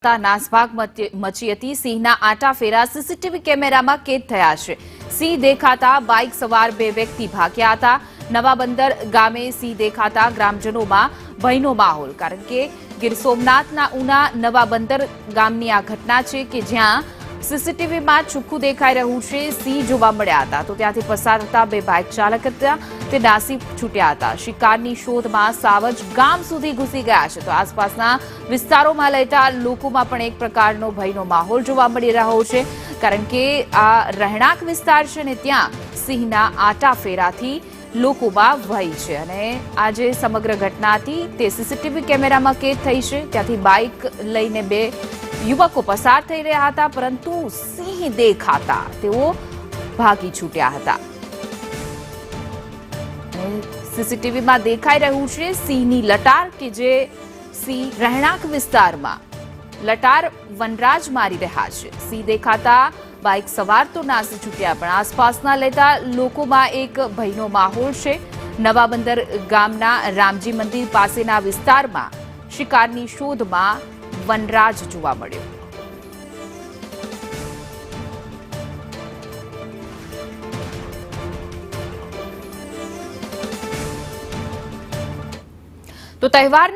નાસભાગ મચી હતી। સિંહના આટાફેરા સીસીટીવી કેમેરામાં કેદ થયા છે। સિંહ દેખાતા બાઇક સવાર બે વ્યક્તિ ભાગ્યા હતા। નવાબંદર ગામે સિંહ દેખાતા ગ્રામજનોમાં ભયનો માહોલ, કારણ કે ગીર સોમનાથના ઉના નવાબંદર ગામની આ ઘટના છે કે જ્યાં સીસીટીવીમાં ચોખ્ખું દેખાઈ રહ્યું છે સિંહ જોવા મળ્યા હતા। તો ત્યાંથી પસાર થતા બે બાઇક ચાલક હતા તે નાસી છૂટ્યા હતા। શિકારની શોધમાં સાવજ ગામ સુધી ઘૂસી ગયા છે। તો આસપાસના વિસ્તારોમાં લેતા લોકોમાં પણ એક પ્રકારનો ભયનો માહોલ જોવા મળી રહ્યો છે, કારણ કે આ રહેણાંક વિસ્તાર છે ને ત્યાં સિંહના આટાફેરાથી લોકોમાં ભય છે। અને આ જે સમગ્ર ઘટના હતી તે સીસીટીવી કેમેરામાં કેદ થઈ છે। ત્યાંથી બાઇક લઈને બે યુવકો પસાર થઈ રહ્યા હતા, પરંતુ સિંહ દેખાતા તેઓ ભાગી છૂટ્યા હતા। સીસીટીવીમાં દેખાઈ રહ્યું છે સિંહની લટાર, કે જે સિંહ રહેણાંક વિસ્તારમાં લટાર વનરાજ મારી રહ્યા છે। સિંહ દેખાતા બાઇક સવાર તો નાસી છૂટ્યા, પણ આસપાસના લેતા લોકોમાં એક ભયનો માહોલ છે। નવાબંદર ગામના રામજી મંદિર પાસેના વિસ્તારમાં શિકારની શોધમાં વનરાજ જોવા મળ્યો। તો તહેવાર